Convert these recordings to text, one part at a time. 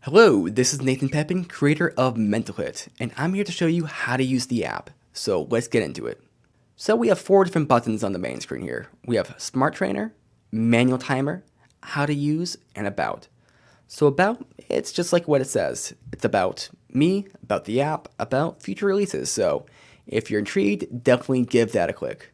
Hello, this is Nathan Pepin, creator of Mental HIIT, and I'm here to show you how to use the app. So let's get into it. So we have 4 different buttons on the main screen here. We have Smart Trainer, Manual Timer, How to Use, and About. So About, it's just like what it says. It's about me, about the app, about future releases. So if you're intrigued, definitely give that a click.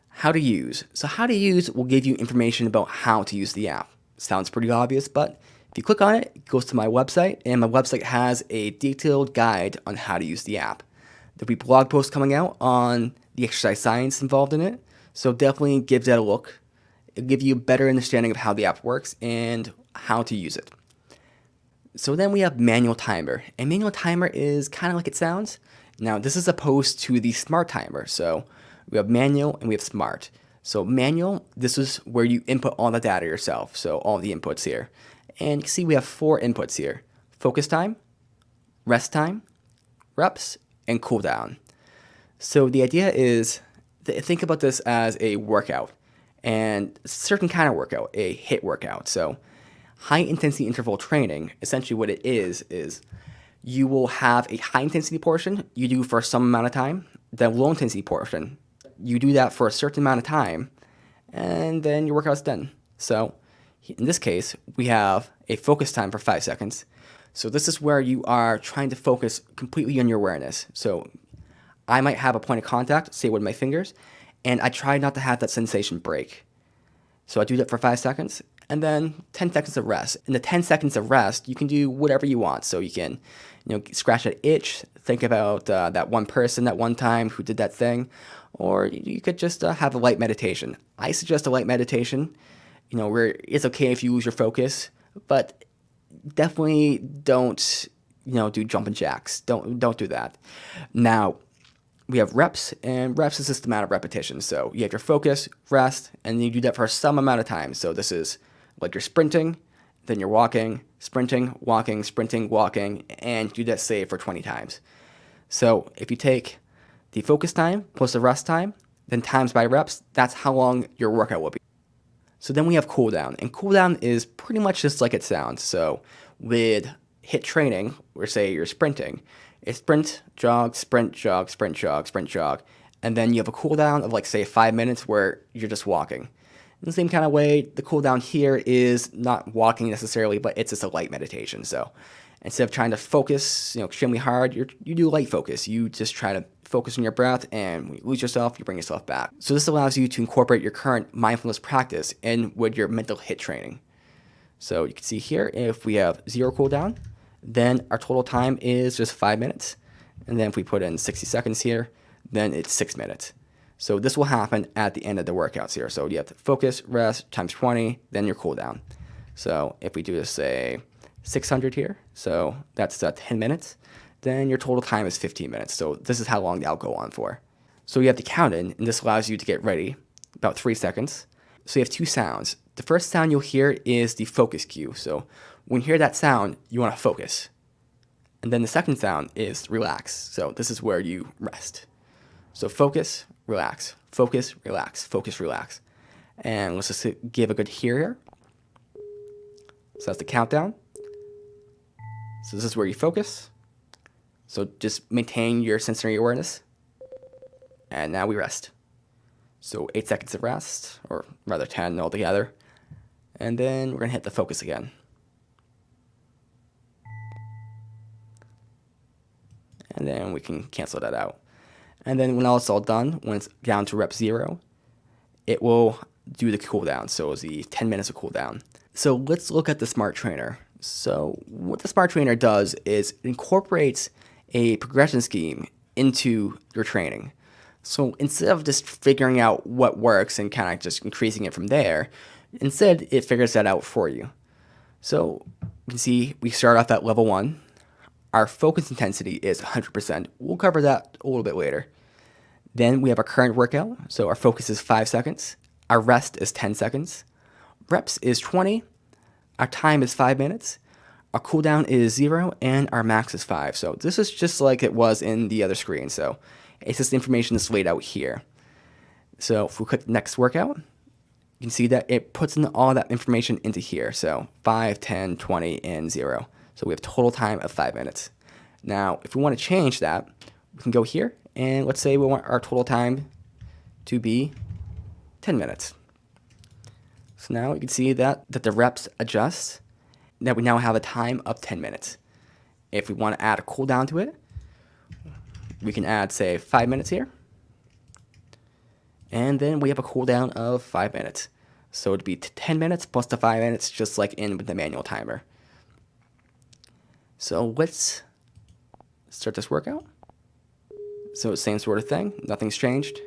How to Use. So How to Use will give you information about how to use the app. Sounds pretty obvious, but if you click on it, it goes to my website, and my website has a detailed guide on how to use the app. There'll be blog posts coming out on the exercise science involved in it, so definitely give that a look. It'll give you a better understanding of how the app works and how to use it. So then we have Manual Timer, and Manual Timer is kind of like it sounds. Now this is opposed to the Smart Timer, so we have Manual and we have Smart. So Manual, this is where you input all the data yourself, so all the inputs here. And you can see we have 4 inputs here: focus time, rest time, reps, and cooldown. So the idea is, think about this as a workout, and a certain kind of workout, a HIIT workout. So high intensity interval training, essentially what it is you will have a high intensity portion you do for some amount of time, then low intensity portion, you do that for a certain amount of time, and then your workout's done. So in this case, we have a focus time for 5 seconds. So this is where you are trying to focus completely on your awareness. So I might have a point of contact, say with my fingers, and I try not to have that sensation break. So I do that for 5 seconds, and then 10 seconds of rest. In the 10 seconds of rest, you can do whatever you want. So you can, scratch that itch, think about that one person that one time who did that thing, or you could just have a light meditation. I suggest a light meditation, where it's okay if you lose your focus, but definitely don't, do jumping jacks. Don't do that. Now, we have reps, and reps is just the amount of repetitions. So you have your focus, rest, and you do that for some amount of time. So this is like you're sprinting, then you're walking, sprinting, walking, sprinting, walking, and do that, say, for 20 times. So if you take the focus time plus the rest time, then times by reps, that's how long your workout will be. So then we have cooldown, and cooldown is pretty much just like it sounds. So with HIIT training, or say you're sprinting, it's sprint, jog, sprint, jog, sprint, jog, sprint, jog, and then you have a cooldown of like say 5 minutes where you're just walking. In the same kind of way, the cooldown here is not walking necessarily, but it's just a light meditation. So instead of trying to focus, extremely hard, you do light focus. You just try to focus on your breath, and when you lose yourself, you bring yourself back. So this allows you to incorporate your current mindfulness practice in with your mental HIIT training. So you can see here, if we have 0 cooldown, then our total time is just 5 minutes. And then if we put in 60 seconds here, then it's 6 minutes. So this will happen at the end of the workouts here. So you have to focus, rest, times 20, then your cooldown. So if we do this, say, 600 here, so that's 10 minutes, then your total time is 15 minutes. So this is how long that'll go on for. So you have to count in, and this allows you to get ready, about 3 seconds. So you have 2 sounds. The first sound you'll hear is the focus cue. So when you hear that sound, you want to focus. And then the second sound is relax. So this is where you rest. So focus, relax, focus, relax, focus, relax. And let's just give a good hear here. So that's the countdown. So this is where you focus. So just maintain your sensory awareness. And now we rest. So 8 seconds of rest, or rather 10 altogether. And then we're going to hit the focus again. And then we can cancel that out. And then when all it's all done, when it's down to rep 0, it will do the cooldown. So it's the 10 minutes of cooldown. So let's look at the Smart Trainer. So what the Smart Trainer does is it incorporates a progression scheme into your training. So instead of just figuring out what works and kind of just increasing it from there, instead it figures that out for you. So you can see we start off at level 1. Our focus intensity is 100%. We'll cover that a little bit later. Then we have our current workout. So our focus is 5 seconds. Our rest is 10 seconds. Reps is 20. Our time is 5 minutes. Our cooldown is 0, and our max is 5. So this is just like it was in the other screen. So it's just information that's laid out here. So if we click next workout, you can see that it puts in all that information into here. So 5, 10, 20, and 0. So we have total time of 5 minutes. Now, if we want to change that, we can go here, and let's say we want our total time to be 10 minutes. So now you can see that the reps adjust, that we now have a time of 10 minutes. If we want to add a cooldown to it, we can add, say, 5 minutes here. And then we have a cooldown of 5 minutes. So it'd be 10 minutes plus the 5 minutes, just like in with the manual timer. So let's start this workout. So same sort of thing, nothing's changed.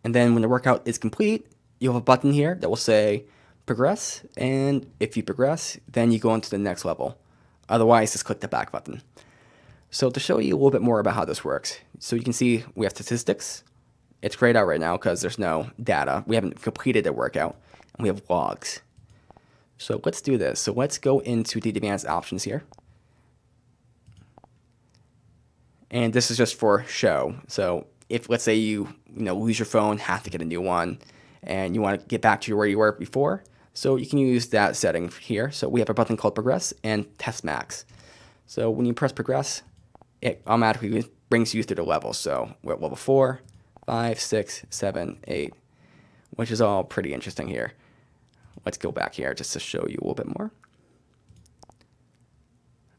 And then when the workout is complete, you'll have a button here that will say progress. And if you progress, then you go into the next level. Otherwise, just click the back button. So to show you a little bit more about how this works, so you can see we have statistics. It's grayed out right now because there's no data. We haven't completed the workout. And we have logs. So let's do this. So let's go into the advanced options here. And this is just for show. So if, let's say, you lose your phone, have to get a new one, and you want to get back to where you were before, so you can use that setting here. So we have a button called progress and test max. So when you press progress, it automatically brings you through the levels. So we're at level 4, 5, 6, 7, 8, which is all pretty interesting here. Let's go back here just to show you a little bit more.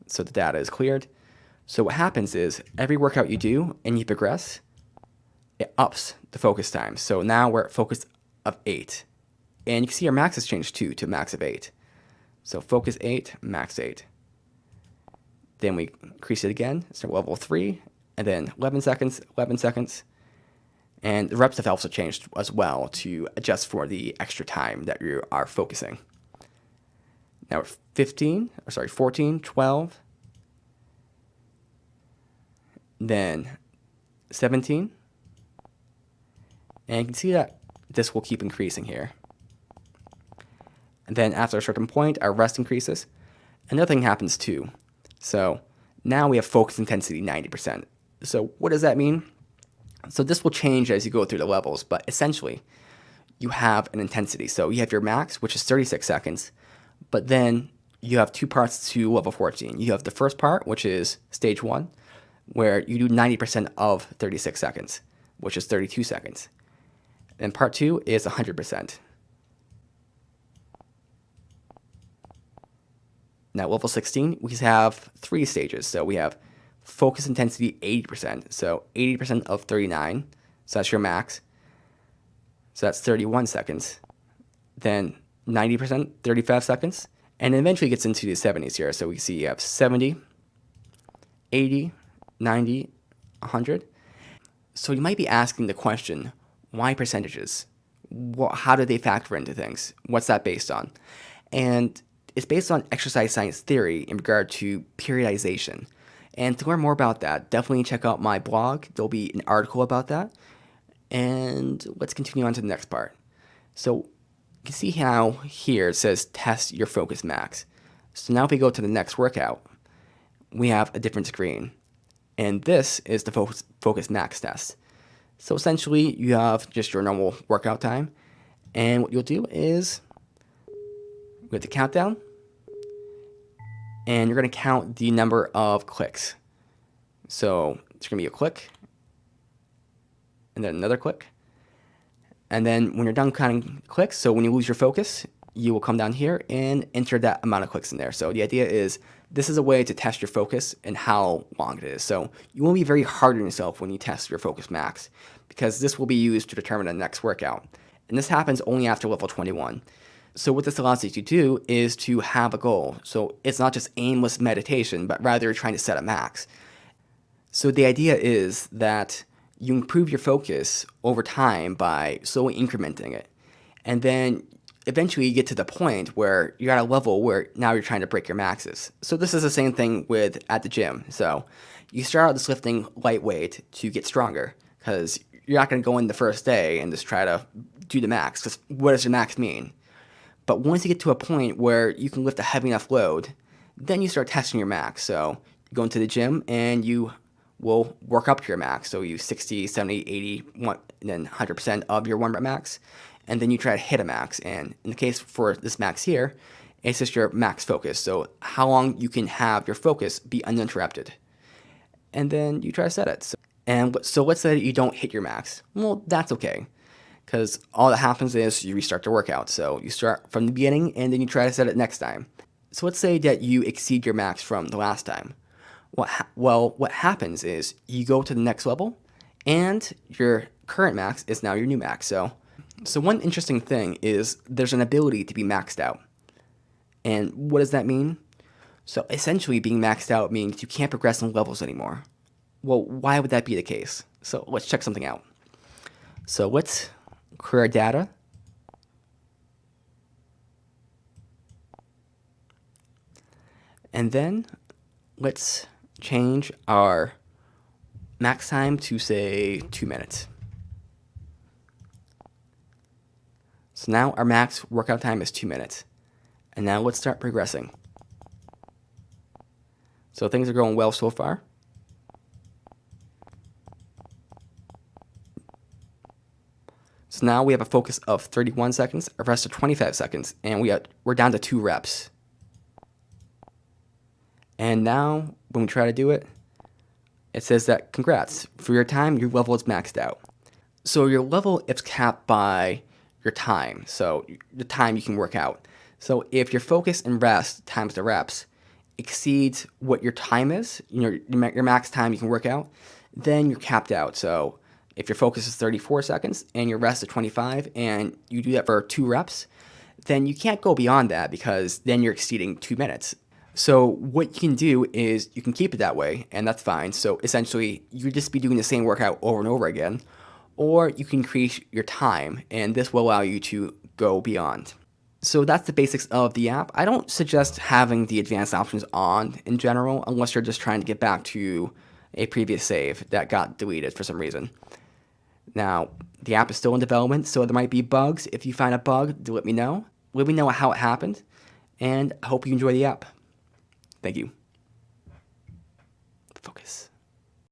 So the data is cleared. So what happens is every workout you do and you progress, it ups the focus time. So now we're at focus of 8. And you can see our max has changed too to max of 8. So focus 8, max 8. Then we increase it again, so level 3, and then 11 seconds, 11 seconds. And the reps have also changed as well to adjust for the extra time that you are focusing. Now we're 14, 12, then 17. And you can see that this will keep increasing here. And then after a certain point, our rest increases. Another thing happens too. So now we have focus intensity 90%. So what does that mean? So this will change as you go through the levels, but essentially you have an intensity. So you have your max, which is 36 seconds, but then you have two parts to level 14. You have the first part, which is stage 1, where you do 90% of 36 seconds, which is 32 seconds. And part 2 is 100%. Now, level 16, we have 3 stages. So we have focus intensity 80%. So 80% of 39. So that's your max. So that's 31 seconds. Then 90%, 35 seconds. And it eventually gets into the 70s here. So we see you have 70, 80, 90, 100. So you might be asking the question, why percentages? How do they factor into things? What's that based on? And it's based on exercise science theory in regard to periodization. And to learn more about that, definitely check out my blog. There'll be an article about that. And let's continue on to the next part. So you can see how here it says test your focus max. So now if we go to the next workout, we have a different screen. And this is the focus max test. So essentially you have just your normal workout time. And what you'll do is we have the countdown. And you're going to count the number of clicks. So it's going to be a click, and then another click. And then when you're done counting clicks, so when you lose your focus, you will come down here and enter that amount of clicks in there. So the idea is this is a way to test your focus and how long it is. So you won't be very hard on yourself when you test your focus max, because this will be used to determine the next workout. And this happens only after level 21. So what this allows you to do is to have a goal. So it's not just aimless meditation, but rather trying to set a max. So the idea is that you improve your focus over time by slowly incrementing it. And then eventually you get to the point where you're at a level where now you're trying to break your maxes. So this is the same thing with at the gym. So you start out just lifting lightweight to get stronger, because you're not going to go in the first day and just try to do the max, because what does your max mean? But once you get to a point where you can lift a heavy enough load, then you start testing your max. So you go into the gym and you will work up to your max. So you 60, 70, 80, and then 100% of your warm-up max. and then you try to hit a max. And in the case for this max here, it's just your max focus. So how long you can have your focus be uninterrupted. And then you try to set it. So let's say you don't hit your max. Well, that's okay, because all that happens is you restart the workout. So you start from the beginning and then you try to set it next time. So let's say that you exceed your max from the last time. What happens is you go to the next level and your current max is now your new max. So one interesting thing is there's an ability to be maxed out. And what does that mean? So essentially being maxed out means you can't progress in levels anymore. Well, why would that be the case? So let's check something out. So let's clear our data. And then let's change our max time to, say, 2 minutes. So now our max workout time is 2 minutes. And now let's start progressing. So things are going well so far. So now we have a focus of 31 seconds, a rest of 25 seconds, and we're down to 2 reps. And now when we try to do it, it says that congrats, for your time, your level is maxed out. So your level is capped by your time, so the time you can work out. So if your focus and rest times the reps exceeds what your time is, your max time you can work out, then you're capped out. So if your focus is 34 seconds and your rest is 25 and you do that for 2 reps, then you can't go beyond that because then you're exceeding 2 minutes. So what you can do is you can keep it that way, and that's fine. So essentially, you just be doing the same workout over and over again, or you can increase your time, and this will allow you to go beyond. So that's the basics of the app. I don't suggest having the advanced options on in general, unless you're just trying to get back to a previous save that got deleted for some reason. Now, the app is still in development, so there might be bugs. If you find a bug, do let me know. Let me know how it happened, and I hope you enjoy the app. Thank you. Focus.